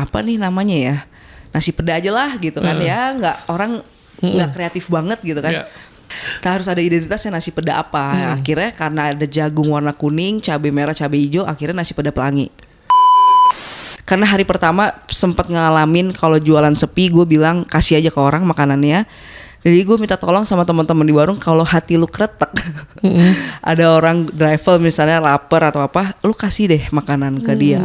apa nih namanya ya, nasi peda aja lah gitu kan ya, nggak kreatif banget gitu kan. Kita harus ada identitasnya nasi peda apa. Akhirnya karena ada jagung warna kuning, cabai merah, cabai hijau, akhirnya nasi peda pelangi. Karena hari pertama sempat ngalamin kalau jualan sepi, gue bilang kasih aja ke orang makanannya. Jadi gue minta tolong sama teman-teman di warung, kalau hati lu kretek, ada orang driver misalnya lapar atau apa, lu kasih deh makanan ke dia.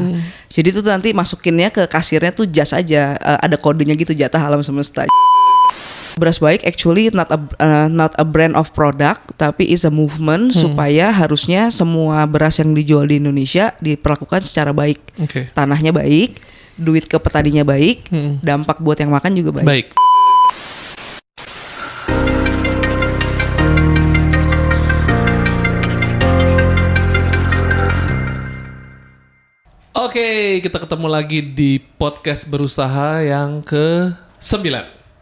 Jadi tuh nanti masukinnya ke kasirnya tuh jas aja, ada kodenya gitu, jatah alam semesta. Beras baik actually not a brand of product, tapi is a movement supaya harusnya semua beras yang dijual di Indonesia diperlakukan secara baik. Tanahnya baik, duit ke petaninya baik, dampak buat yang makan juga baik. Oke, kita ketemu lagi di podcast berusaha yang ke-9.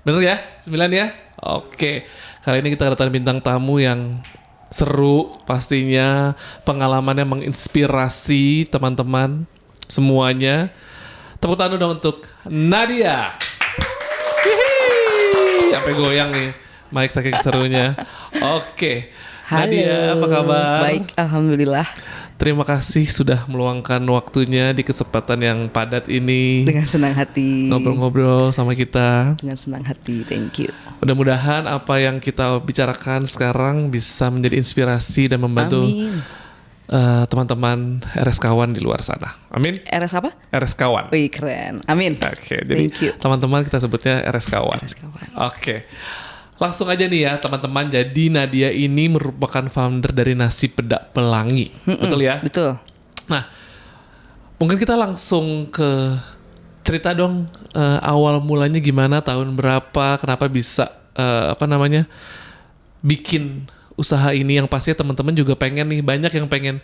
Bener ya? 9 ya? Oke. Kali ini kita kedatangan bintang tamu yang seru pastinya. Pengalamannya menginspirasi teman-teman semuanya. Tepuk tangan dong untuk Nadia. Hihi. Sampai goyang nih mic saking serunya. Oke. Halo. Nadia, apa kabar? Baik, alhamdulillah. Terima kasih sudah meluangkan waktunya di kesempatan yang padat ini. Dengan senang hati. Ngobrol-ngobrol sama kita. Dengan senang hati, thank you. Mudah-mudahan apa yang kita bicarakan sekarang bisa menjadi inspirasi dan membantu teman-teman RS Kawan di luar sana. Amin. RS apa? RS Kawan. Wih, keren. Amin. Oke, jadi teman-teman kita sebutnya RS Kawan. RS Kawan. Oke. Langsung aja nih ya teman-teman. Jadi Nadia ini merupakan founder dari Nasi Peda Pelangi. Betul ya? Betul. Nah, mungkin kita langsung ke cerita dong, awal mulanya gimana, tahun berapa, kenapa bisa bikin usaha ini, yang pasti teman-teman juga pengen nih, banyak yang pengen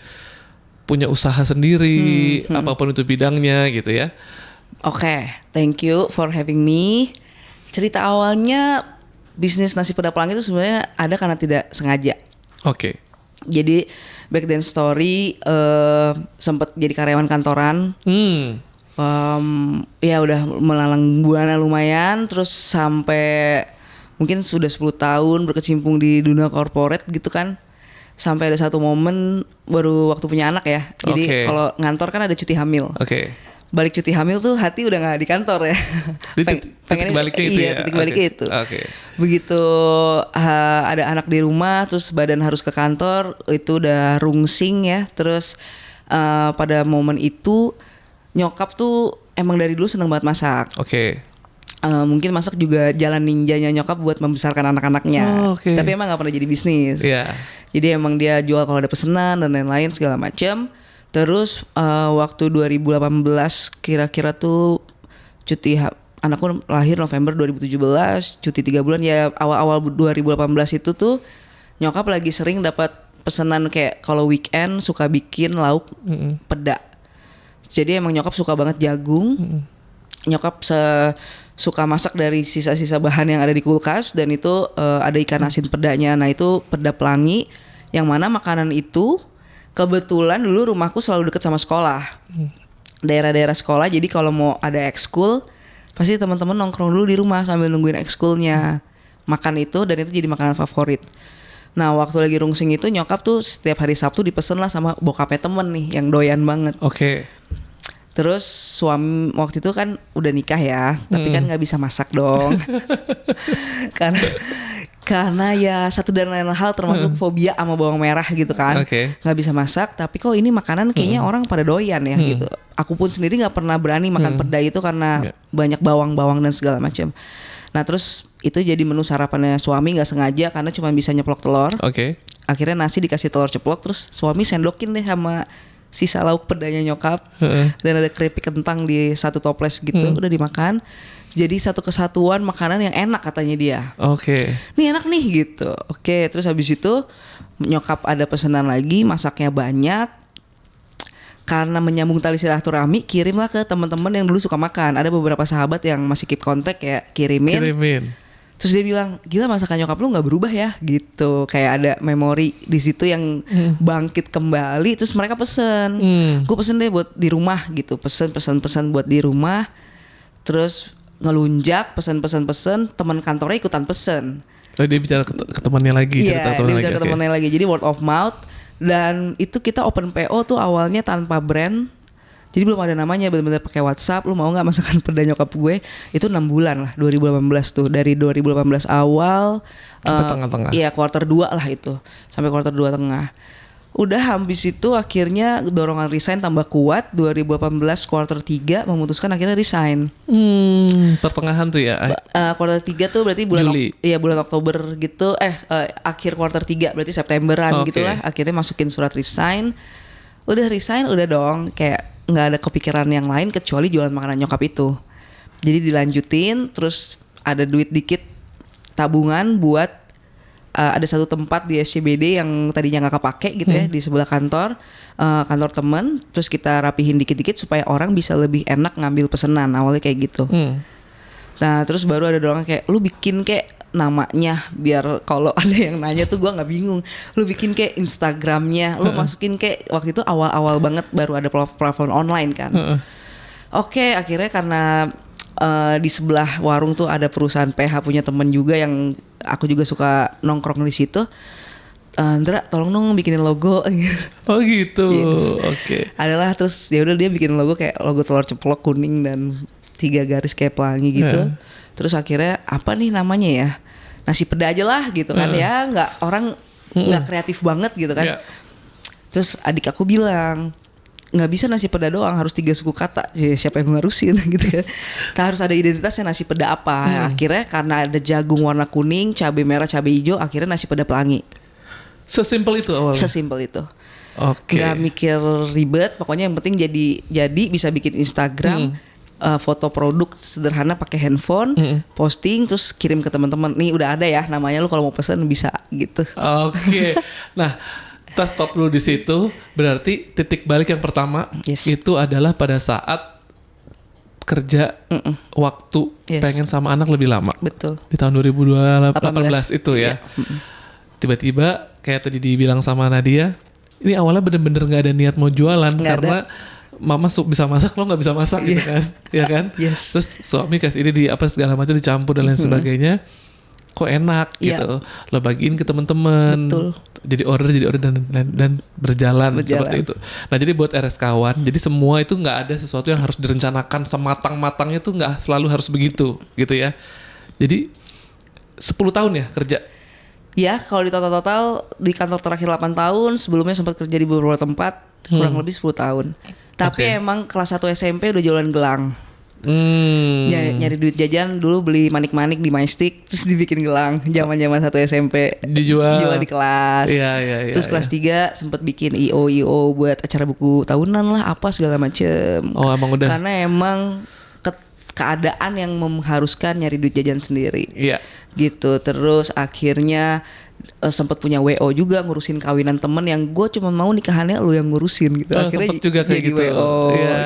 punya usaha sendiri, apapun itu bidangnya gitu ya. Oke, thank you for having me. Cerita awalnya bisnis Nasi Peda Pelangi itu sebenarnya ada karena tidak sengaja. Oke. Jadi back then story, sempat jadi karyawan kantoran. Ya udah melalang buana lumayan, terus sampai mungkin sudah 10 tahun berkecimpung di dunia corporate gitu kan. Sampai ada satu momen baru waktu punya anak ya. Jadi kalau ngantor kan ada cuti hamil. Balik cuti hamil tuh hati udah nggak di kantor ya. Titik baliknya itu ya. Titik baliknya itu. Begitu ada anak di rumah, terus badan harus ke kantor, itu udah rungsing ya. Terus pada momen itu nyokap tuh emang dari dulu seneng banget masak. Mungkin masak juga jalan ninjanya nyokap buat membesarkan anak-anaknya. Tapi emang nggak pernah jadi bisnis. Jadi emang dia jual kalau ada pesanan dan lain-lain segala macam. Terus waktu 2018 kira-kira tuh cuti anakku lahir November 2017, cuti 3 bulan ya, awal-awal 2018 itu tuh nyokap lagi sering dapat pesanan kayak kalau weekend suka bikin lauk peda. Jadi emang nyokap suka banget jagung. Nyokap suka masak dari sisa-sisa bahan yang ada di kulkas, dan itu ada ikan asin pedanya. Nah itu peda pelangi, yang mana makanan itu kebetulan dulu rumahku selalu deket sama sekolah, daerah-daerah sekolah. Jadi kalau mau ada ekskul, pasti teman-teman nongkrong dulu di rumah sambil nungguin ekskulnya, makan itu, dan itu jadi makanan favorit. Nah waktu lagi rungsing itu nyokap tuh setiap hari Sabtu dipesen lah sama bokapnya temen nih yang doyan banget. Terus suami waktu itu kan udah nikah ya, tapi kan nggak bisa masak dong. Karena ya satu dan lain hal, termasuk fobia sama bawang merah gitu kan. Nggak bisa masak, tapi kok ini makanan kayaknya orang pada doyan ya gitu. Aku pun sendiri nggak pernah berani makan peda itu karena banyak bawang-bawang dan segala macam. Nah terus itu jadi menu sarapannya suami, nggak sengaja karena cuma bisa nyeplok telur. Akhirnya nasi dikasih telur ceplok, terus suami sendokin deh sama sisa lauk pedanya nyokap, dan ada keripik kentang di satu toples gitu, udah dimakan. Jadi satu kesatuan makanan yang enak katanya dia. Nih enak nih gitu. Terus habis itu nyokap ada pesanan lagi, masaknya banyak. Karena menyambung tali silaturahmi, kirimlah ke teman-teman yang dulu suka makan. Ada beberapa sahabat yang masih keep kontak ya, kirimin. Terus dia bilang, gila masakan nyokap lu nggak berubah ya gitu. Kayak ada memori di situ yang bangkit kembali. Terus mereka pesen, gue pesen deh buat di rumah gitu. Pesen buat di rumah. terus ngelunjak pesen teman kantornya ikutan pesen. So, dia bicara ke temannya lagi, Iya, dia bicara ke temannya lagi. Jadi word of mouth. Dan itu kita open PO tuh awalnya tanpa brand. Jadi belum ada namanya, benar-benar pakai WhatsApp. Lu mau nggak masakan peda nyokap gue? Itu 6 bulan lah, 2018 tuh. Dari 2018 awal sampai tengah-tengah. Iya, quarter 2 lah itu. Sampai quarter 2 tengah. Udah habis itu akhirnya dorongan resign tambah kuat. 2018 quarter 3 memutuskan akhirnya resign. Pertengahan tuh ya. Quarter 3 tuh berarti bulan Juli. bulan Oktober gitu. Akhir quarter 3 berarti Septemberan Okay. gitulah. Akhirnya masukin surat resign. Udah resign udah dong, kayak nggak ada kepikiran yang lain kecuali jualan makanan nyokap itu. Jadi dilanjutin, terus ada duit dikit tabungan buat ada satu tempat di SCBD yang tadinya nggak kepake gitu ya, di sebelah kantor teman. Terus kita rapihin dikit-dikit supaya orang bisa lebih enak ngambil pesanan, awalnya kayak gitu. Nah terus baru ada doang kayak lu bikin kayak namanya biar kalau ada yang nanya tuh gue nggak bingung. Lu bikin kayak Instagramnya, lu masukin kayak waktu itu awal-awal banget baru ada platform online kan. Oke, akhirnya karena di sebelah warung tuh ada perusahaan PH punya temen juga yang aku juga suka nongkrong di situ. Ndra, tolong dong bikinin logo. Oh gitu. Yes. Oke. Adalah terus ya udah dia bikin logo kayak logo telur ceplok kuning dan 3 garis kayak pelangi gitu. Terus akhirnya apa nih namanya ya? Nasi peda aja lah gitu kan ya, nggak orang nggak kreatif banget gitu kan. Terus adik aku bilang nggak bisa nasi peda doang, harus 3 suku kata. Ya, siapa yang ngarusin gitu ya. Harus ada identitasnya nasi peda apa. Akhirnya karena ada jagung warna kuning, cabai merah, cabai hijau, akhirnya nasi peda pelangi. Sesimpel itu awalnya. Sesimpel itu. Oke. Nggak mikir ribet, pokoknya yang penting jadi bisa bikin Instagram. Foto produk sederhana pakai handphone, posting terus kirim ke teman-teman. Nih udah ada ya namanya, lu kalau mau pesen bisa gitu. Oke. Nah, kita stop dulu di situ. Berarti titik balik yang pertama itu adalah pada saat kerja waktu pengen sama anak lebih lama. Betul. Di tahun 2018 itu ya. Tiba-tiba kayak tadi dibilang sama Nadia, ini awalnya bener-bener nggak ada niat mau jualan karena mama bisa masak, lo nggak bisa masak gitu kan, ya kan? Yes. Terus suami kasih ini di apa segala macam dicampur dan lain sebagainya, kok enak gitu. Lo bagiin ke teman-teman, jadi order dan berjalan seperti itu. Nah jadi buat RSKawan, jadi semua itu nggak ada sesuatu yang harus direncanakan sematang-matangnya tuh nggak selalu harus begitu, gitu ya. Jadi 10 tahun ya kerja. Ya kalau di total di kantor terakhir 8 tahun, sebelumnya sempat kerja di beberapa tempat, kurang lebih 10 tahun. Tapi emang kelas 1 SMP udah jualan gelang. Nyari duit jajan dulu, beli manik-manik di Majestic, terus dibikin gelang. Zaman-zaman 1 SMP jual di kelas. Iya. Terus kelas 3 sempet bikin IO buat acara buku tahunan lah, apa segala macem. Oh emang udah. Karena emang keadaan yang mengharuskan nyari duit jajan sendiri. Iya. Gitu. Terus akhirnya sempat punya WO juga, ngurusin kawinan temen yang gue cuma mau nikahannya lu yang ngurusin gitu. Akhirnya sempet juga kayak jadi gitu. WO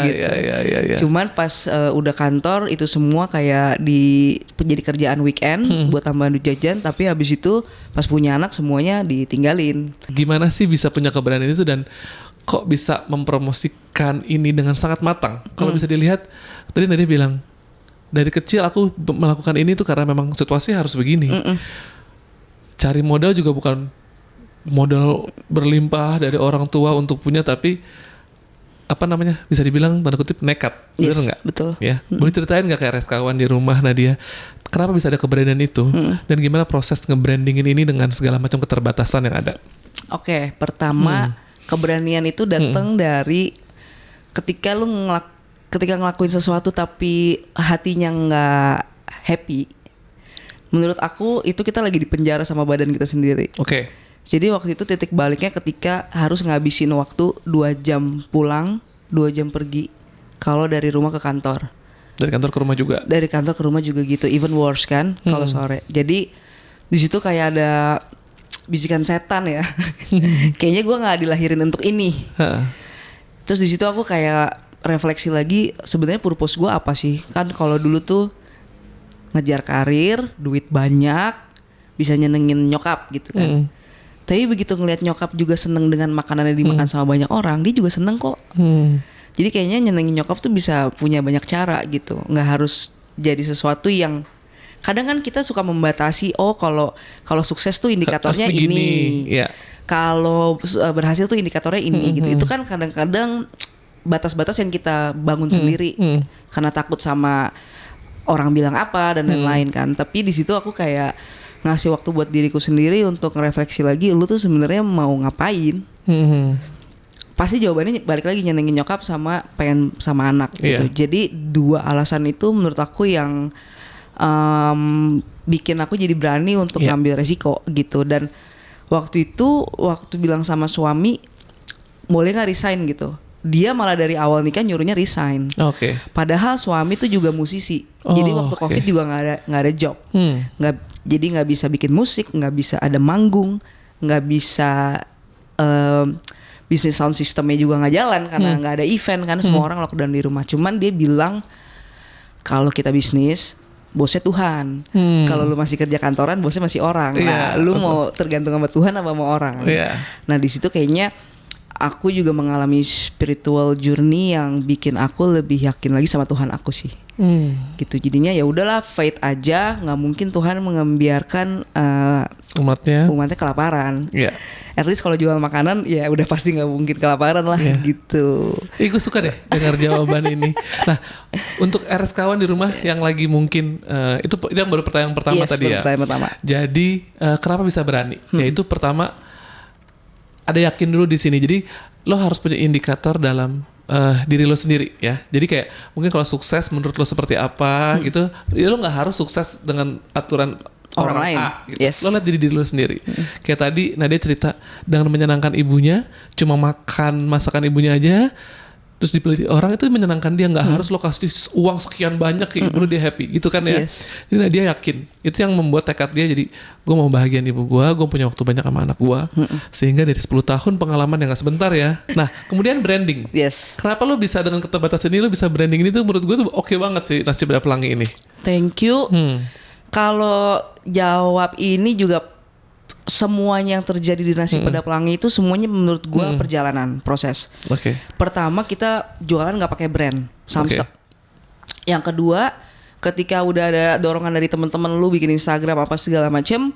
gitu. Iya. Cuman pas udah kantor itu semua kayak jadi kerjaan weekend buat tambahan duit jajan. Tapi habis itu pas punya anak semuanya ditinggalin. Gimana sih bisa punya keberanian itu dan kok bisa mempromosikan ini dengan sangat matang? Kalau bisa dilihat, tadi Nadia bilang dari kecil aku melakukan ini tuh karena memang situasi harus begini. Cari modal juga bukan modal berlimpah dari orang tua untuk punya, tapi apa namanya, bisa dibilang tanda kutip nekat. Bener nggak? Betul. Ya, boleh ceritain nggak kayak RSKawan di rumah Nadia, kenapa bisa ada keberanian itu dan gimana proses nge-brandingin ini dengan segala macam keterbatasan yang ada? Oke, pertama keberanian itu datang dari ketika lu ngelakuin sesuatu tapi hatinya nggak happy. Menurut aku itu kita lagi di penjara sama badan kita sendiri. Oke. Jadi waktu itu titik baliknya ketika harus ngabisin waktu 2 jam pulang, 2 jam pergi. Kalau dari rumah ke kantor. Dari kantor ke rumah juga? Dari kantor ke rumah juga gitu, even worse kan kalau sore. Jadi di situ kayak ada bisikan setan ya. Kayaknya gue nggak dilahirin untuk ini. Terus di situ aku kayak refleksi lagi, sebenarnya purpose gue apa sih? Kan kalau dulu tuh ngejar karir, duit banyak, bisa nyenengin nyokap gitu kan. Tapi begitu ngeliat nyokap juga seneng dengan makanan yang dimakan sama banyak orang, dia juga seneng kok. Jadi kayaknya nyenengin nyokap tuh bisa punya banyak cara gitu, nggak harus jadi sesuatu yang kadang kan kita suka membatasi. Oh kalau sukses tuh indikatornya Harus begini. ini, Ya. kalau berhasil tuh indikatornya ini gitu. Itu kan kadang-kadang batas-batas yang kita bangun sendiri karena takut sama orang bilang apa dan lain-lain kan. Tapi di situ aku kayak ngasih waktu buat diriku sendiri untuk ngerefleksi lagi, lu tuh sebenarnya mau ngapain. Pasti jawabannya balik lagi nyenengin nyokap sama pengen sama anak gitu. Jadi 2 alasan itu menurut aku yang bikin aku jadi berani untuk ngambil resiko gitu. Dan waktu bilang sama suami boleh nggak resign gitu, dia malah dari awal nikah nyuruhnya resign. Padahal suami tuh juga musisi. Jadi waktu COVID juga nggak ada job, jadi nggak bisa bikin musik, nggak bisa ada manggung, nggak bisa bisnis sound systemnya juga nggak jalan karena nggak ada event kan, semua orang lockdown di rumah. Cuman dia bilang kalau kita bisnis bosnya Tuhan, kalau lu masih kerja kantoran bosnya masih orang. Nah, lu mau tergantung sama Tuhan apa sama orang? Nah di situ kayaknya aku juga mengalami spiritual journey yang bikin aku lebih yakin lagi sama Tuhan aku sih. Gitu jadinya ya udahlah, faith aja, nggak mungkin Tuhan membiarkan umatnya kelaparan. At least kalau jual makanan ya udah pasti nggak mungkin kelaparan lah gitu. Gue suka deh dengar jawaban ini. Nah, untuk RS kawan di rumah yang lagi mungkin itu yang baru pertanyaan pertama tadi ya. Pertanyaan pertama. Jadi kenapa bisa berani? Yaitu pertama ada yakin dulu di sini. Jadi lo harus punya indikator dalam diri lo sendiri ya. Jadi kayak mungkin kalau sukses menurut lo seperti apa gitu, ya lo nggak harus sukses dengan aturan orang lain. A, gitu. Lo lihat diri lo sendiri. Kayak tadi Nadia cerita dengan menyenangkan ibunya, cuma makan masakan ibunya aja, terus dibeli orang itu menyenangkan dia, nggak harus lo kasih uang sekian banyak ke ibu lo dia happy gitu kan ya. Jadi Nadia yakin itu yang membuat tekad dia, jadi gue mau bahagiain ibu gue punya waktu banyak sama anak gue, sehingga dari 10 tahun pengalaman yang gak sebentar ya. Nah kemudian branding. Kenapa lo bisa dengan keterbatasan ini lo bisa branding ini tuh menurut gue tuh oke banget sih Nasi Pada Pelangi ini. Thank you. Kalau jawab ini juga semuanya yang terjadi di Nasi Pada Pelangi itu semuanya menurut gue perjalanan proses. Pertama kita jualan nggak pakai brand Samsek. Yang kedua ketika udah ada dorongan dari teman-teman lu bikin Instagram apa segala macem,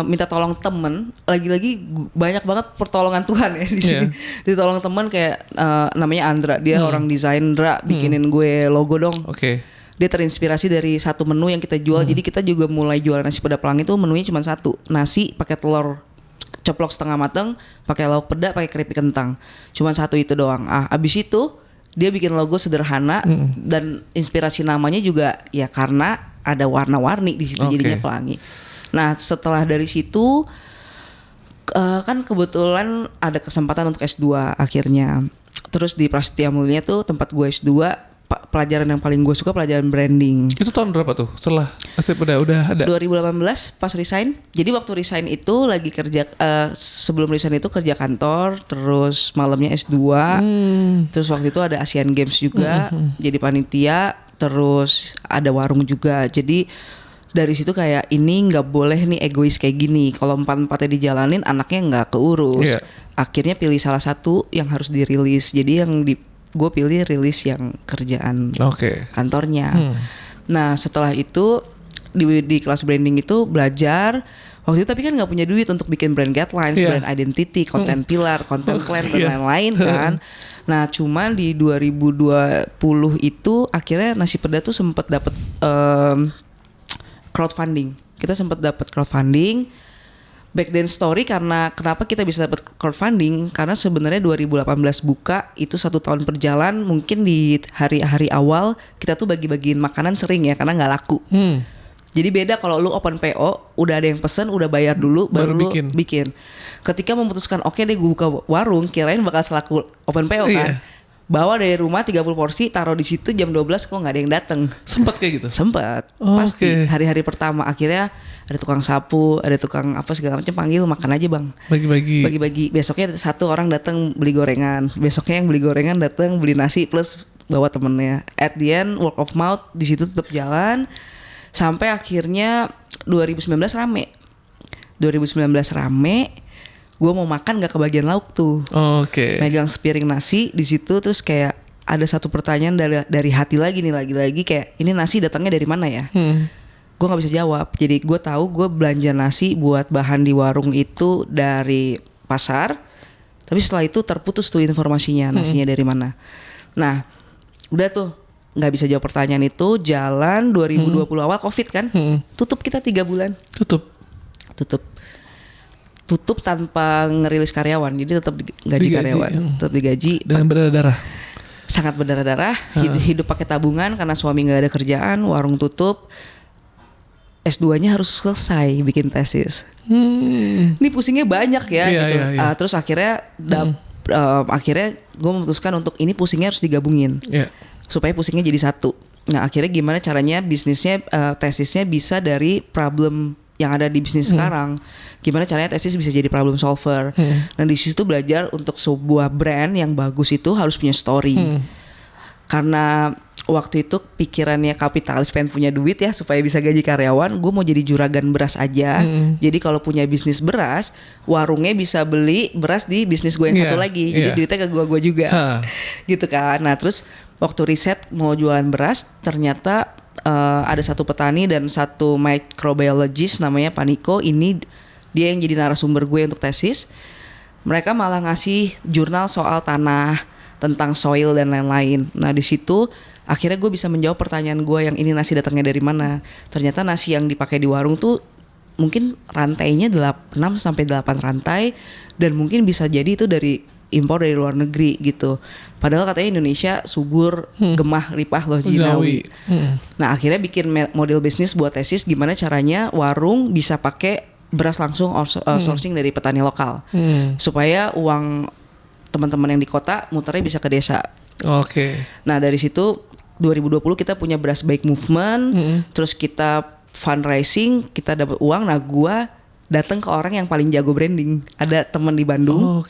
minta tolong temen, lagi-lagi banyak banget pertolongan Tuhan ya di sini. Ditolong teman kayak namanya Andra, dia orang desain, bikinin gue logo dong. Dia terinspirasi dari satu menu yang kita jual. Jadi kita juga mulai jual Nasi Pada Pelangi itu menunya cuma satu, nasi pakai telur ceplok setengah mateng, pakai lauk peda, pakai keripik kentang. Cuma satu itu doang. Abis itu dia bikin logo sederhana dan inspirasi namanya juga ya karena ada warna-warni di situ jadinya pelangi. Nah setelah dari situ kan kebetulan ada kesempatan untuk S2 akhirnya. Terus di Prasetya Mulia tuh tempat gue S2, pelajaran yang paling gue suka pelajaran branding. Itu tahun berapa tuh? Setelah Nasi Pada udah ada? 2018 pas resign. Jadi waktu resign itu lagi kerja, sebelum resign itu kerja kantor, terus malamnya S2. Terus waktu itu ada Asian Games juga, jadi panitia, terus ada warung juga. Jadi dari situ kayak ini nggak boleh nih egois kayak gini. Kalau 4-4-nya dijalanin anaknya nggak keurus. Akhirnya pilih salah satu yang harus dirilis. Jadi yang gue pilih rilis yang kerjaan kantornya. Nah setelah itu di kelas branding itu belajar. Waktu itu tapi kan nggak punya duit untuk bikin brand guidelines, brand identity, content pillar, content plan dan lain-lain kan. Nah cuman di 2020 itu akhirnya Nasi Pada tuh sempat dapat crowdfunding. Kita sempat dapat crowdfunding. Back then story karena kenapa kita bisa dapat crowdfunding, karena sebenarnya 2018 buka itu 1 tahun berjalan, mungkin di hari-hari awal kita tuh bagi-bagiin makanan sering ya karena nggak laku. Jadi beda kalau lu open PO udah ada yang pesen, udah bayar dulu baru lu bikin. Ketika memutuskan oke deh gue buka warung, kirain bakal selaku open PO kan. Bawa dari rumah 30 porsi, taruh di situ jam 12 kok nggak ada yang dateng. Sempet kayak gitu? Sempet, pasti. Hari-hari pertama akhirnya ada tukang sapu, ada tukang apa segala macam, panggil makan aja bang. Bagi-bagi. Besoknya satu orang datang beli gorengan, besoknya yang beli gorengan datang beli nasi plus bawa temennya. At the end word of mouth di situ tetap jalan sampai akhirnya 2019 rame. Gue mau makan gak kebagian lauk tuh. Megang sepiring nasi di situ terus kayak ada satu pertanyaan dari hati lagi nih, lagi-lagi kayak ini nasi datangnya dari mana ya? Gue nggak bisa jawab. Jadi gue tahu gue belanja nasi buat bahan di warung itu dari pasar, tapi setelah itu terputus tuh informasinya nasinya dari mana. Nah udah tuh nggak bisa jawab pertanyaan itu. Jalan 2020 awal COVID kan, tutup kita 3 bulan. Tutup tanpa ngerilis karyawan, jadi tetap gaji karyawan, tetap digaji dengan berdarah-darah. Sangat berdarah-darah. Hidup pakai tabungan karena suami nggak ada kerjaan, warung tutup. S2-nya harus selesai bikin tesis. Ini pusingnya banyak ya gitu. Terus akhirnya akhirnya gue memutuskan untuk ini pusingnya harus digabungin supaya pusingnya jadi satu. Nah akhirnya gimana caranya bisnisnya tesisnya bisa dari problem yang ada di bisnis sekarang, gimana caranya tesis bisa jadi problem solver. Nah di situ belajar untuk sebuah brand yang bagus itu harus punya story. Karena waktu itu pikirannya kapitalis, pengen punya duit ya supaya bisa gaji karyawan. Gue mau jadi juragan beras aja. Jadi kalau punya bisnis beras, warungnya bisa beli beras di bisnis gue yang satu lagi. Jadi duitnya ke gue juga, gitu kan. Nah terus waktu riset mau jualan beras, ternyata ada satu petani dan satu microbiologist namanya Paniko. Ini dia yang jadi narasumber gue untuk tesis. Mereka malah ngasih jurnal soal tanah, tentang soil dan lain-lain. Nah di situ akhirnya gue bisa menjawab pertanyaan gue yang ini nasi datangnya dari mana. Ternyata nasi yang dipakai di warung tuh mungkin rantainya 6 sampai 8 rantai, dan mungkin bisa jadi itu dari impor dari luar negeri gitu. Padahal katanya Indonesia subur, gemah, ripah loh jinawi. Nah akhirnya bikin model bisnis buat tesis gimana caranya warung bisa pakai beras langsung sourcing dari petani lokal, supaya uang teman-teman yang di kota muternya bisa ke desa. Nah dari situ 2020 kita punya Beras Baik Movement, terus kita fundraising, kita dapat uang. Nah gua datang ke orang yang paling jago branding, ada teman di Bandung.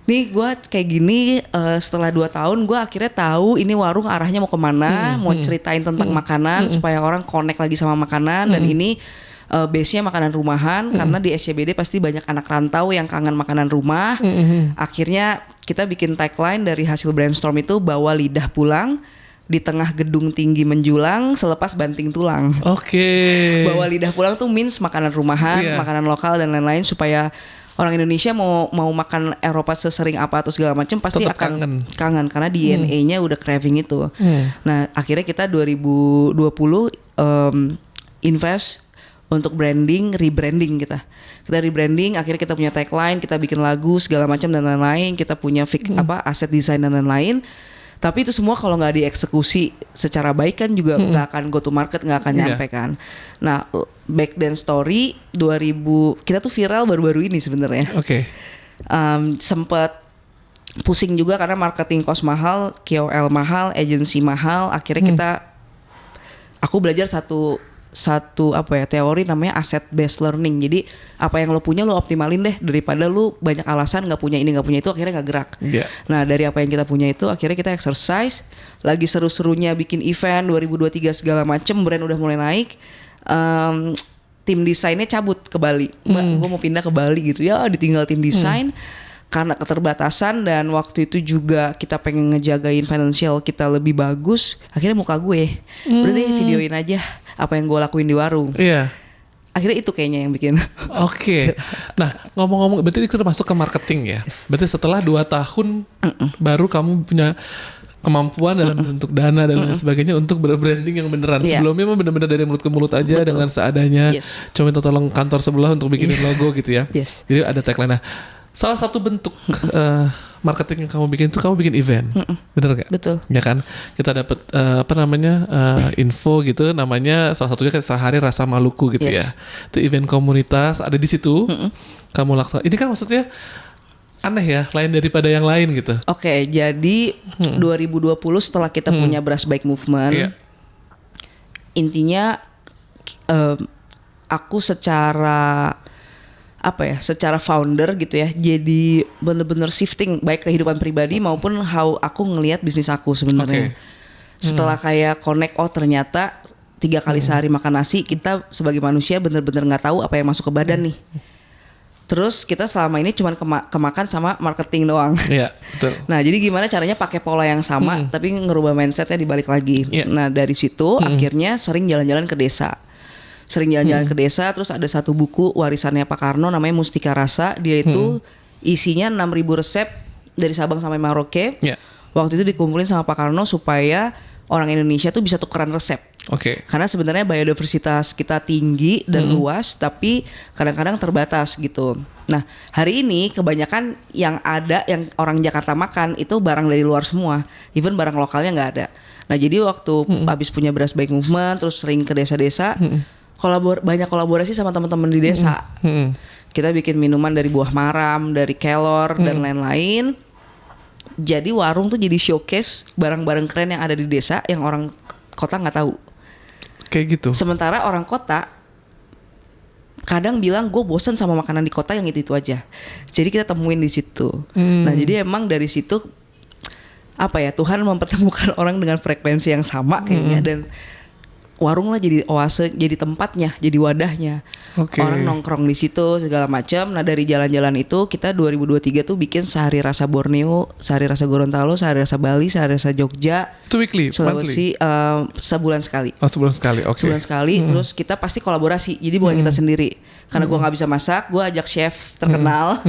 Nih gue kayak gini, setelah 2 tahun gue akhirnya tahu ini warung arahnya mau kemana, mau ceritain tentang makanan supaya orang connect lagi sama makanan. Dan ini base-nya makanan rumahan, karena di SCBD pasti banyak anak rantau yang kangen makanan rumah. Akhirnya kita bikin tagline dari hasil brainstorm itu, bawa lidah pulang di tengah gedung tinggi menjulang selepas banting tulang. Bawa lidah pulang tuh means makanan rumahan, makanan lokal dan lain-lain, supaya orang Indonesia mau makan Eropa sesering apa atau segala macam pasti tetap akan kangen karena DNA-nya udah craving itu. Nah akhirnya kita 2020 invest untuk rebranding kita rebranding. Akhirnya kita punya tagline, kita bikin lagu segala macam dan lain-lain, kita punya aset desain dan lain-lain. Tapi itu semua kalau nggak dieksekusi secara baik kan juga nggak akan go to market, nggak akan nyampe kan. Nah back then story 2000 kita tuh viral baru-baru ini sebenarnya. Sempet pusing juga karena marketing cost mahal, KOL mahal, agency mahal. Akhirnya aku belajar satu teori namanya asset based learning. Jadi apa yang lo punya lo optimalin deh, daripada lo banyak alasan nggak punya ini nggak punya itu, akhirnya nggak gerak. Nah dari apa yang kita punya itu akhirnya kita exercise. Lagi seru-serunya bikin event 2023 segala macem, brand udah mulai naik. Tim desainnya cabut ke Bali, Mbak gue mau pindah ke Bali gitu ya, ditinggal tim desain karena keterbatasan. Dan waktu itu juga kita pengen ngejagain financial kita lebih bagus. Akhirnya muka gue udah deh videoin aja apa yang gue lakuin di warung. Akhirnya itu kayaknya yang bikin. Nah ngomong-ngomong berarti itu masuk ke marketing ya. Berarti setelah 2 tahun baru kamu punya kemampuan dalam bentuk dana dan lain sebagainya untuk berbranding yang beneran. Sebelumnya mah bener-bener dari mulut ke mulut aja. Betul. Dengan seadanya. Cuma minta tolong kantor sebelah untuk bikinin logo gitu ya. Jadi ada tagline. Nah, salah satu bentuk marketing yang kamu bikin itu kamu bikin event, bener gak? Betul. Ya kan, kita dapat info gitu, namanya salah satunya kayak Sehari Rasa Maluku gitu ya. Itu event komunitas ada di situ. Kamu laksanakan. Ini kan maksudnya aneh ya, lain daripada yang lain gitu. Jadi 2020 setelah kita punya Beras Baik Movement, intinya aku secara founder gitu ya, jadi bener-bener shifting baik kehidupan pribadi maupun how aku ngelihat bisnis aku sebenarnya. Setelah kayak connect, ternyata 3 kali sehari makan nasi, kita sebagai manusia bener-bener nggak tahu apa yang masuk ke badan nih. Terus kita selama ini cuma kemakan sama marketing doang. Iya, betul. Nah, jadi gimana caranya pakai pola yang sama tapi ngerubah mindsetnya dibalik lagi. Nah, dari situ akhirnya sering jalan-jalan ke desa. Terus ada satu buku warisannya Pak Karno namanya Mustika Rasa. Dia itu isinya 6.000 resep dari Sabang sampai Merauke. Waktu itu dikumpulin sama Pak Karno supaya orang Indonesia tuh bisa tukeran resep. Karena sebenarnya biodiversitas kita tinggi dan luas, tapi kadang-kadang terbatas gitu. Nah, hari ini kebanyakan yang ada yang orang Jakarta makan itu barang dari luar semua, even barang lokalnya nggak ada. Nah, jadi waktu habis punya Beras Baik Movement, terus sering ke desa-desa, banyak kolaborasi sama teman-teman di desa. Kita bikin minuman dari buah maram, dari kelor dan lain-lain. Jadi warung tuh jadi showcase barang-barang keren yang ada di desa yang orang kota nggak tahu. Kayak gitu. Sementara orang kota kadang bilang gue bosen sama makanan di kota yang itu aja. Jadi kita temuin di situ. Nah, jadi emang dari situ apa ya, Tuhan mempertemukan orang dengan frekuensi yang sama kayaknya, dan warung lah jadi oase, jadi tempatnya, jadi wadahnya. Orang nongkrong di situ segala macam. Nah, dari jalan-jalan itu kita 2023 tuh bikin Sehari Rasa Borneo, Sehari Rasa Gorontalo, Sehari Rasa Bali, Sehari Rasa Jogja. Itu weekly, Sulawesi, sebulan sekali. Sebulan sekali. Sebulan sekali. Terus kita pasti kolaborasi. Jadi bukan kita sendiri. Karena gue nggak bisa masak, gue ajak chef terkenal.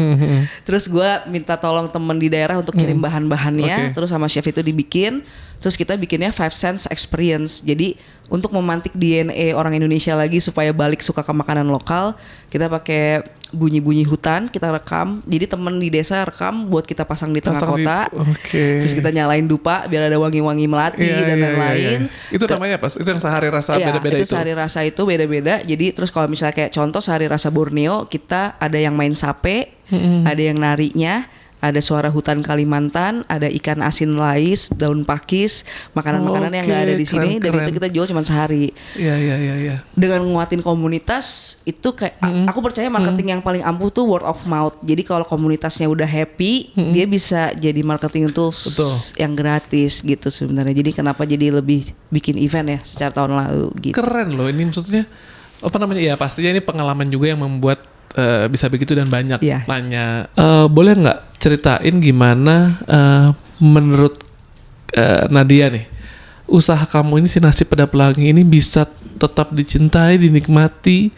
Terus gue minta tolong temen di daerah untuk kirim bahan-bahannya. Terus sama chef itu dibikin. Terus kita bikinnya 5 Sense Experience. Jadi untuk memantik DNA orang Indonesia lagi supaya balik suka ke makanan lokal, kita pakai bunyi-bunyi hutan, kita rekam. Jadi temen di desa rekam buat kita pasang di tengah kota. Terus kita nyalain dupa biar ada wangi-wangi melati dan lain-lain. Itu namanya apa? Itu yang Sehari Rasa beda-beda itu? Sehari Rasa itu beda-beda. Jadi terus kalau misalnya kayak contoh Sehari Rasa Borneo, kita ada yang main sape, ada yang narinya, ada suara hutan Kalimantan, ada ikan asin lais, daun pakis, makanan-makanan yang nggak ada di sini, dan itu kita jual cuma sehari. Iya. Dengan nguatin komunitas itu kayak aku percaya marketing yang paling ampuh tuh word of mouth. Jadi kalau komunitasnya udah happy, dia bisa jadi marketing tools yang gratis gitu sebenarnya. Jadi kenapa jadi lebih bikin event ya secara tahun lalu gitu. Keren loh ini, maksudnya apa namanya ya, pastinya ini pengalaman juga yang membuat bisa begitu dan banyak nanya. Boleh nggak ceritain gimana menurut Nadia nih, usaha kamu ini si Nasi Peda Pelangi ini bisa tetap dicintai, dinikmati,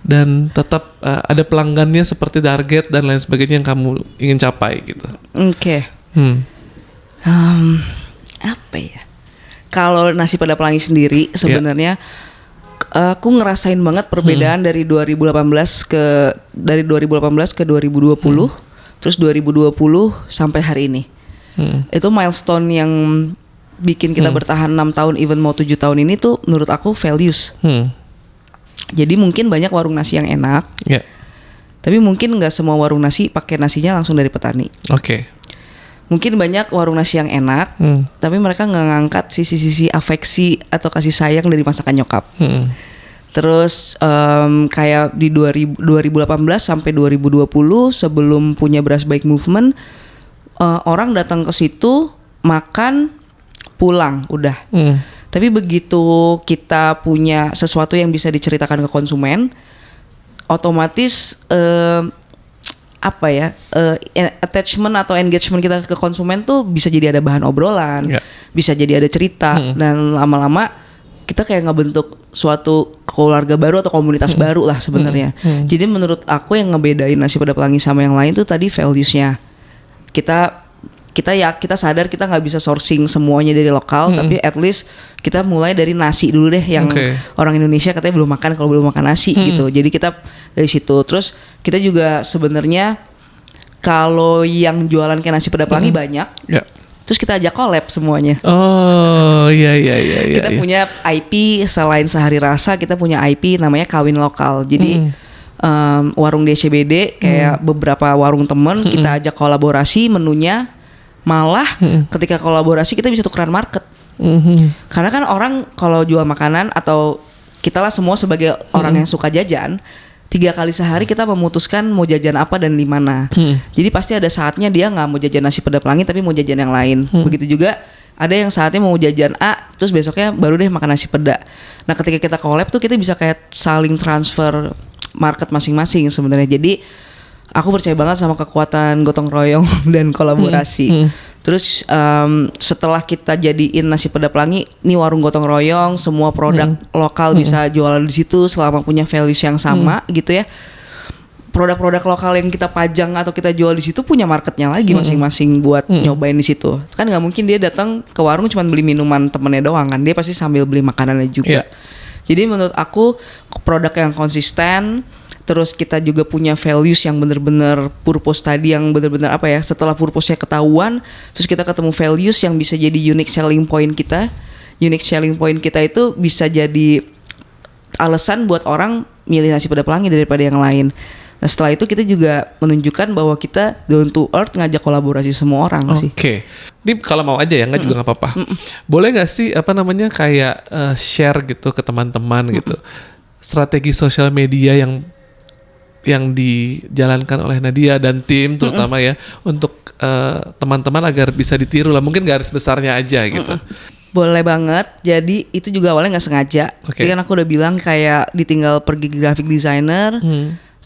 dan tetap ada pelanggannya seperti target dan lain sebagainya yang kamu ingin capai gitu. Apa ya? Kalau Nasi Peda Pelangi sendiri sebenarnya aku ngerasain banget perbedaan dari 2018 ke 2020, terus 2020 sampai hari ini. Itu milestone yang bikin kita bertahan 6 tahun, even mau 7 tahun ini tuh menurut aku values. Jadi mungkin banyak warung nasi yang enak, tapi mungkin nggak semua warung nasi pakai nasinya langsung dari petani. Mungkin banyak warung nasi yang enak, tapi mereka nggak ngangkat sisi-sisi afeksi atau kasih sayang dari masakan nyokap. Terus kayak di 2018 sampai 2020 sebelum punya Beras Baik Movement, orang datang ke situ makan pulang udah. Tapi begitu kita punya sesuatu yang bisa diceritakan ke konsumen, otomatis attachment atau engagement kita ke konsumen tuh bisa jadi ada bahan obrolan, bisa jadi ada cerita, dan lama-lama kita kayak ngebentuk suatu keluarga baru atau komunitas baru lah sebenarnya. Jadi menurut aku yang ngebedain Nasi Peda Pelangi sama yang lain tuh tadi values-nya. Kita sadar kita nggak bisa sourcing semuanya dari lokal, tapi at least kita mulai dari nasi dulu deh yang orang Indonesia katanya belum makan kalau belum makan nasi gitu. Jadi kita dari situ. Terus kita juga sebenarnya kalau yang jualan kayak Nasi Peda Pelangi banyak, terus kita ajak collab semuanya. Kita punya IP selain Sehari Rasa, kita punya IP namanya Kawin Lokal. Jadi warung DCBD kayak beberapa warung temen kita ajak kolaborasi menunya. Malah ketika kolaborasi kita bisa tukeran market. Karena kan orang kalau jual makanan atau kita lah semua sebagai orang yang suka jajan, 3 kali sehari kita memutuskan mau jajan apa dan di mana. Jadi pasti ada saatnya dia nggak mau jajan Nasi Peda Pelangi tapi mau jajan yang lain. Begitu juga ada yang saatnya mau jajan A, terus besoknya baru deh makan nasi peda. Nah ketika kita collab tuh kita bisa kayak saling transfer market masing-masing sebenarnya. Jadi aku percaya banget sama kekuatan gotong royong dan kolaborasi. Terus setelah kita jadiin nasi peda pelangi, ini warung gotong royong, semua produk lokal bisa jualan di situ selama punya values yang sama gitu ya. Produk-produk lokal yang kita pajang atau kita jual di situ punya marketnya lagi masing-masing buat nyobain di situ. Kan nggak mungkin dia datang ke warung cuma beli minuman temennya doang kan, dia pasti sambil beli makanannya juga. Jadi menurut aku produk yang konsisten, terus kita juga punya values yang bener-bener purpose tadi yang bener-bener apa ya, setelah purpose-nya ketahuan, terus kita ketemu values yang bisa jadi unique selling point kita. Unique selling point kita itu bisa jadi alasan buat orang milih nasi peda pelangi daripada yang lain. Nah setelah itu kita juga menunjukkan bahwa kita down to earth, ngajak kolaborasi semua orang sih. Oke, ini kalau mau aja ya, nggak juga nggak apa-apa. Boleh nggak sih kayak share gitu ke teman-teman gitu, strategi sosial media yang dijalankan oleh Nadia dan tim terutama ya untuk teman-teman agar bisa ditiru lah, mungkin garis besarnya aja gitu. Boleh banget. Jadi itu juga awalnya nggak sengaja. Jadi kan aku udah bilang kayak ditinggal pergi graphic designer.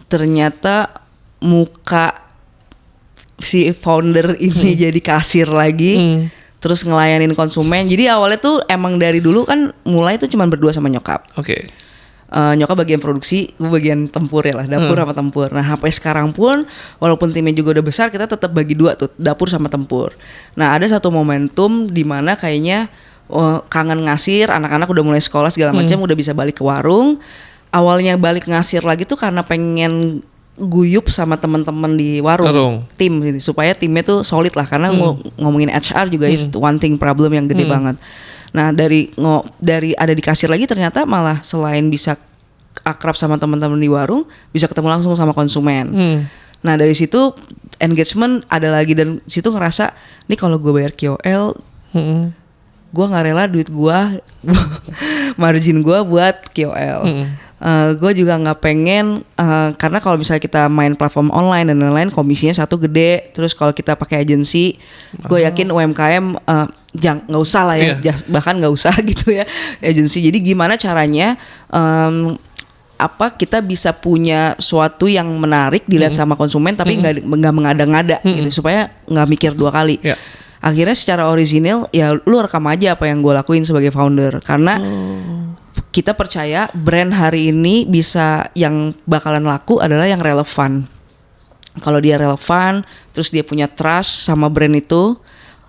Ternyata muka si founder ini jadi kasir lagi, terus ngelayanin konsumen. Jadi awalnya tuh emang dari dulu kan mulai tuh cuma berdua sama nyokap. Nyokap bagian produksi, gue bagian tempur ya lah, dapur sama tempur. Nah sampai sekarang pun walaupun timnya juga udah besar, kita tetap bagi dua tuh, dapur sama tempur. Nah ada satu momentum di mana kayaknya kangen ngasir, anak-anak udah mulai sekolah segala macam, udah bisa balik ke warung. Awalnya balik ngasir lagi tuh karena pengen guyup sama teman-teman di warung tim gitu, supaya timnya tuh solid lah, karena ngomongin HR juga is one thing problem yang gede banget. Nah dari ada di kasir lagi, ternyata malah selain bisa akrab sama teman-teman di warung, bisa ketemu langsung sama konsumen. Nah dari situ engagement ada lagi, dan situ ngerasa nih kalau gue bayar KOL, gue nggak rela duit gue margin gue buat KOL. Gue juga nggak pengen karena kalau misalnya kita main platform online dan lain-lain, komisinya satu gede. Terus kalau kita pakai agensi, gue yakin UMKM nggak usah lah ya, bahkan nggak usah gitu ya agensi. Jadi gimana caranya kita bisa punya suatu yang menarik dilihat sama konsumen, tapi nggak mengada-ngada gitu, supaya nggak mikir dua kali. Akhirnya secara original ya lu rekam aja apa yang gue lakuin sebagai founder, karena kita percaya brand hari ini bisa, yang bakalan laku adalah yang relevan. Kalau dia relevan, terus dia punya trust sama brand itu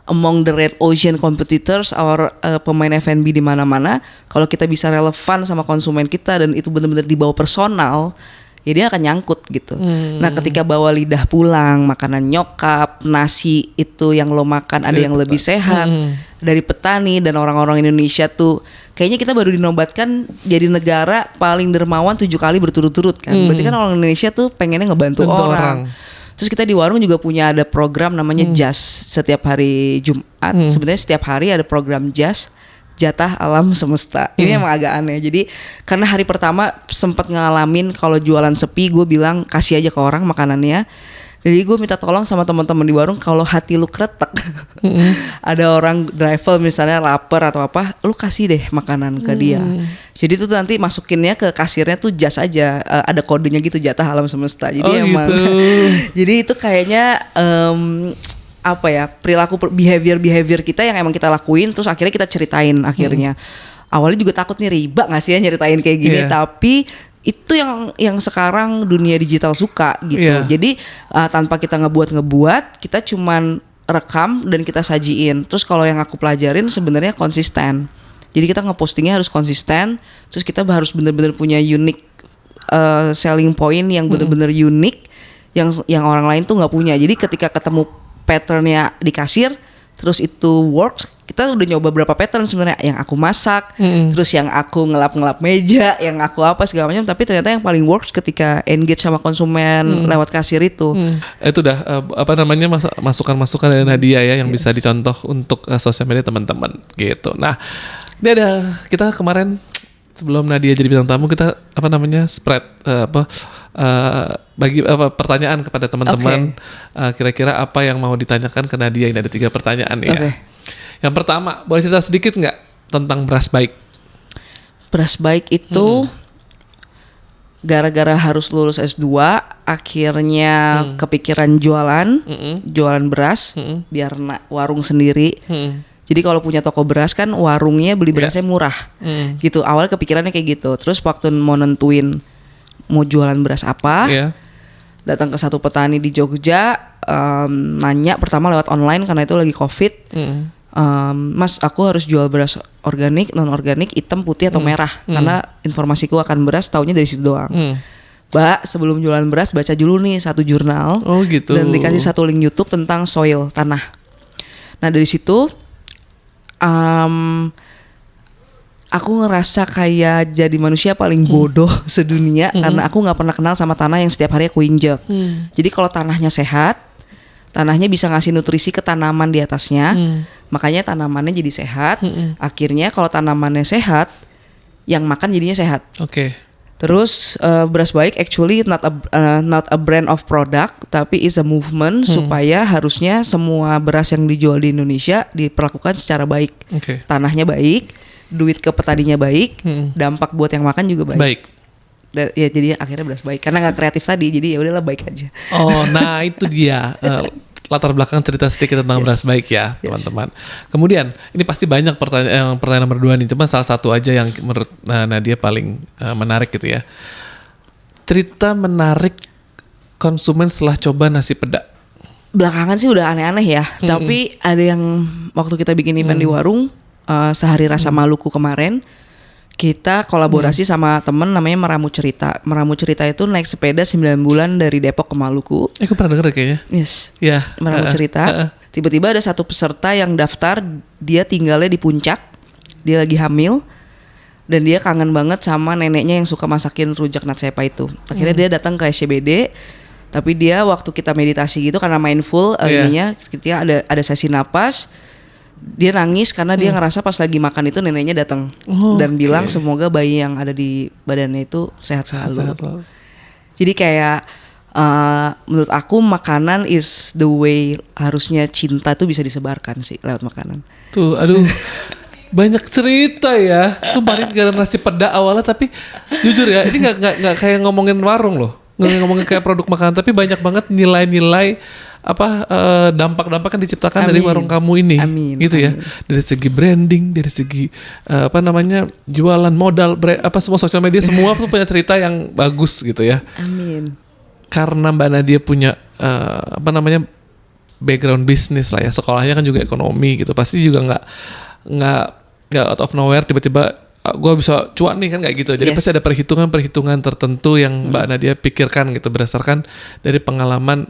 among the red ocean competitors or pemain F&B di mana-mana, kalau kita bisa relevan sama konsumen kita dan itu benar-benar dibawa personal, ya dia akan nyangkut gitu. Nah ketika bawa lidah pulang, makanan nyokap, nasi itu yang lo makan ada yang lebih sehat dari petani, dan orang-orang Indonesia tuh kayaknya kita baru dinobatkan jadi negara paling dermawan 7 kali berturut-turut kan. Berarti kan orang Indonesia tuh pengennya ngebantu orang. Terus kita di warung juga punya ada program namanya JAS setiap hari Jumat. Sebenarnya setiap hari ada program JAS, Jatah Alam Semesta. Ini emang agak aneh. Jadi karena hari pertama sempat ngalamin kalau jualan sepi, gue bilang kasih aja ke orang makanannya. Jadi gue minta tolong sama teman-teman di warung, kalau hati lu kretek, ada orang driver misalnya lapar atau apa, lu kasih deh makanan ke dia. Jadi itu nanti masukinnya ke kasirnya tuh jas aja, ada kodenya gitu, Jatah Alam Semesta. Jadi emang, gitu. Jadi itu kayaknya perilaku behavior kita yang emang kita lakuin, terus akhirnya kita ceritain akhirnya. Awalnya juga takut nih, riba nggak sih ya nyeritain kayak gini, tapi itu yang sekarang dunia digital suka gitu. Jadi tanpa kita ngebuat, kita cuman rekam dan kita sajiin. Terus kalau yang aku pelajarin sebenarnya konsisten. Jadi kita ngepostingnya harus konsisten. Terus kita harus benar-benar punya unique selling point yang benar-benar unik, yang orang lain tuh nggak punya. Jadi ketika ketemu patternnya di kasir, terus itu works, kita udah nyoba berapa pattern sebenarnya, yang aku masak, terus yang aku ngelap meja, yang aku apa segala macam, tapi ternyata yang paling works ketika engage sama konsumen lewat kasir itu. Itu udah masukan-masukan dari Nadia ya, yang bisa dicontoh untuk sosial media teman-teman gitu. Nah, ini ada, kita kemarin sebelum Nadia jadi bintang tamu, kita spread bagi pertanyaan kepada teman-teman. Kira-kira apa yang mau ditanyakan ke Nadia? Ini ada 3 pertanyaan ya. Yang pertama, boleh cerita sedikit nggak tentang Beras Baik? Beras Baik itu gara-gara harus lulus S2, akhirnya kepikiran jualan beras biar warung sendiri. Jadi kalau punya toko beras kan warungnya beli berasnya murah. Gitu. Awalnya kepikirannya kayak gitu. Terus waktu mau nentuin mau jualan beras apa, datang ke satu petani di Jogja, nanya pertama lewat online karena itu lagi COVID. Mas, aku harus jual beras organik, non organik, hitam, putih atau merah, karena informasiku akan beras taunya dari situ doang. Mbak, sebelum jualan beras baca dulu nih satu jurnal, gitu. dan dikasih satu link YouTube tentang soil, tanah. Nah dari situ aku ngerasa kayak jadi manusia paling bodoh sedunia karena aku nggak pernah kenal sama tanah yang setiap hari aku injek. Jadi kalau tanahnya sehat, tanahnya bisa ngasih nutrisi ke tanaman di atasnya, makanya tanamannya jadi sehat. Akhirnya kalau tanamannya sehat, yang makan jadinya sehat. Terus beras baik actually not a brand of product, tapi is a movement supaya harusnya semua beras yang dijual di Indonesia diperlakukan secara baik. Tanahnya baik, duit ke petaninya baik, dampak buat yang makan juga baik. Ya jadi akhirnya beras baik karena nggak kreatif tadi, jadi ya udahlah baik aja. Nah itu dia latar belakang cerita sedikit tentang beras baik ya teman-teman. Kemudian ini pasti banyak pertanyaan nomor 2 nih, cuma salah satu aja yang menurut Nadia paling menarik gitu ya. Cerita menarik konsumen setelah coba nasi peda. Belakangan sih udah aneh-aneh ya, tapi ada yang waktu kita bikin event di warung Sehari Rasa Maluku kemarin, kita kolaborasi sama temen namanya Meramu Cerita. Meramu Cerita itu naik sepeda 9 bulan dari Depok ke Maluku. Aku pernah denger kayaknya. Yes. Ya. Meramu Cerita. Tiba-tiba ada satu peserta yang daftar, dia tinggalnya di puncak, dia lagi hamil, dan dia kangen banget sama neneknya yang suka masakin rujak natsepa itu. Akhirnya dia datang ke SCBD, tapi dia waktu kita meditasi gitu karena mindful ininya, ketika ada sesi napas, dia nangis karena dia ngerasa pas lagi makan itu neneknya datang dan bilang semoga bayi yang ada di badannya itu sehat selalu. Jadi kayak menurut aku makanan is the way harusnya cinta tuh bisa disebarkan sih lewat makanan. Tuh, aduh. Banyak cerita ya. Sumpah ini gara nasi peda awalnya, tapi jujur ya, ini nggak kayak ngomongin warung loh, nggak ngomongin kayak produk makanan, tapi banyak banget nilai-nilai dampak-dampak yang diciptakan dari warung kamu ini. Gitu ya. Dari segi branding, dari segi jualan modal, semua sosial media, semua tuh punya cerita yang bagus gitu ya. Karena Mbak Nadia punya background bisnis lah ya, sekolahnya kan juga ekonomi gitu, pasti juga nggak out of nowhere tiba-tiba gue bisa cuan nih kan, kayak gitu. Jadi pasti ada perhitungan tertentu yang Mbak Nadia pikirkan gitu berdasarkan dari pengalaman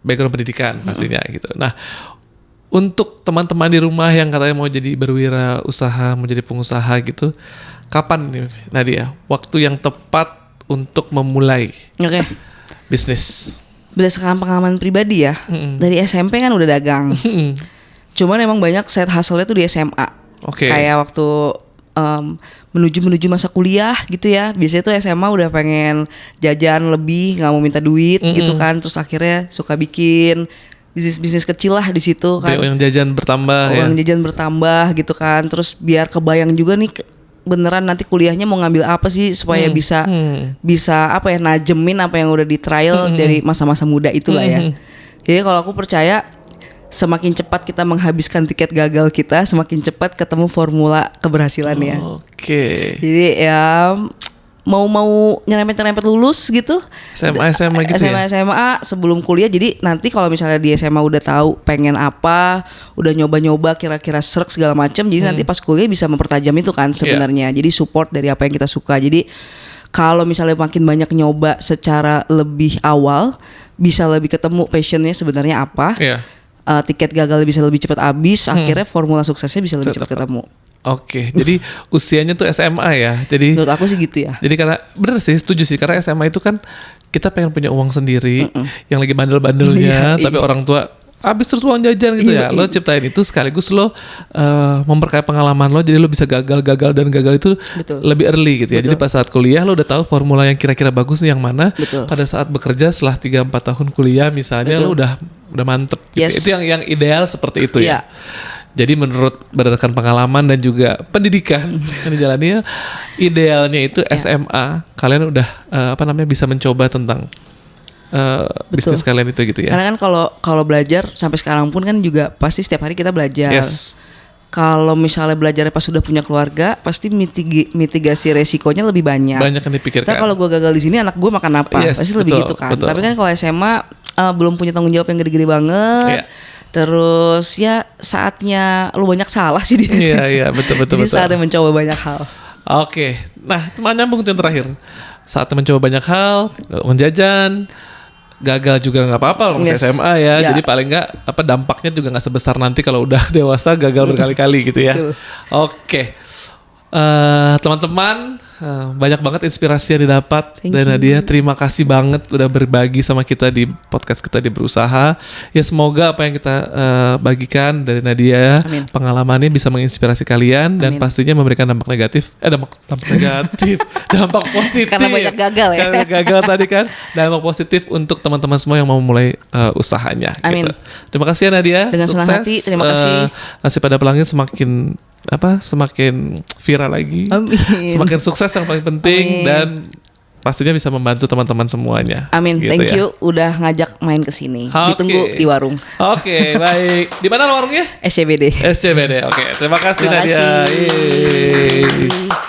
background pendidikan pastinya gitu. Nah, untuk teman-teman di rumah yang katanya mau jadi berwirausaha, mau jadi pengusaha gitu, kapan nih Nadia waktu yang tepat untuk memulai bisnis? Berdasarkan pengalaman pribadi ya, dari SMP kan udah dagang. Cuman emang banyak side hustle-nya tuh di SMA. Kayak waktu menuju masa kuliah gitu ya, biasanya tuh SMA udah pengen jajan lebih, nggak mau minta duit gitu kan, terus akhirnya suka bikin bisnis kecil lah di situ kan. Yang jajan bertambah jajan bertambah gitu kan, terus biar kebayang juga nih beneran nanti kuliahnya mau ngambil apa sih supaya bisa najemin apa yang udah di trial dari masa-masa muda itulah ya. Jadi kalau aku percaya semakin cepat kita menghabiskan tiket gagal kita, semakin cepat ketemu formula keberhasilannya. Jadi ya mau nyerempet lulus gitu. SMA gitu ya. SMA sebelum kuliah. Jadi nanti kalau misalnya di SMA udah tahu pengen apa, udah nyoba-nyoba kira-kira serak segala macam, jadi nanti pas kuliah bisa mempertajam itu kan sebenarnya. Jadi support dari apa yang kita suka. Jadi kalau misalnya makin banyak nyoba secara lebih awal, bisa lebih ketemu passionnya sebenarnya apa. Tiket gagal bisa lebih cepat habis, akhirnya formula suksesnya bisa lebih cepat ketemu. Jadi usianya tuh SMA ya. Jadi menurut aku sih gitu ya. Jadi karena bener sih, setuju sih, karena SMA itu kan kita pengen punya uang sendiri, yang lagi bandel-bandelnya, tapi orang tua habis terus uang jajan gitu ya. Lo ciptain itu sekaligus lo memperkaya pengalaman lo, jadi lo bisa gagal itu lebih early gitu ya. Jadi pas saat kuliah lo udah tahu formula yang kira-kira bagus nih yang mana. Pada saat bekerja setelah 3-4 tahun kuliah misalnya, lo udah mantep gitu. Itu yang ideal seperti itu ya. Jadi berdasarkan pengalaman dan juga pendidikan yang dijalani, idealnya itu SMA kalian udah bisa mencoba tentang bisnis kalian itu gitu ya. Karena kan kalau belajar sampai sekarang pun kan juga pasti setiap hari kita belajar. Yes. Kalau misalnya belajarnya pas sudah punya keluarga, pasti mitigasi resikonya lebih banyak. Banyak yang dipikirkan. Kita kalau gue gagal di sini, anak gue makan apa? Yes, Pasti lebih gitu kan. Tapi kan kalau SMA belum punya tanggung jawab yang gede-gede banget. Yeah. Terus ya saatnya lu banyak salah sih dia. Iya, betul. Jadi saatnya mencoba banyak hal. Oke, nah teman nyambung yang terakhir. Saatnya mencoba banyak hal, uang jajan, gagal juga nggak apa-apa orang Yes. SMA ya. Ya. Jadi paling nggak dampaknya juga nggak sebesar nanti kalau udah dewasa gagal berkali-kali gitu ya. Betul. Oke. Teman-teman, banyak banget inspirasi yang didapat Thank dari you. Nadia. Terima kasih banget udah berbagi sama kita di podcast kita di Berusaha. Ya semoga apa yang kita bagikan dari Nadia, Amin. pengalamannya bisa menginspirasi kalian dan Amin. pastinya memberikan dampak negatif, dampak negatif, dampak positif. Karena banyak gagal ya. Karena gagal tadi kan, dampak positif untuk teman-teman semua yang mau mulai usahanya. Amin. Gitu. Terima kasih ya Nadia. Dengan senang Sukses. hati, terima kasih. Nasi pada pelangin semakin viral lagi. Amin. Semakin sukses yang paling penting. Amin. Dan pastinya bisa membantu teman-teman semuanya. Amin, Gitu thank ya. you udah ngajak main ke sini. Oke. Ditunggu di warung Oke, baik. Di mana warungnya? SCBD. SCBD. Oke, terima kasih Terima Nadia. kasih. Yeay.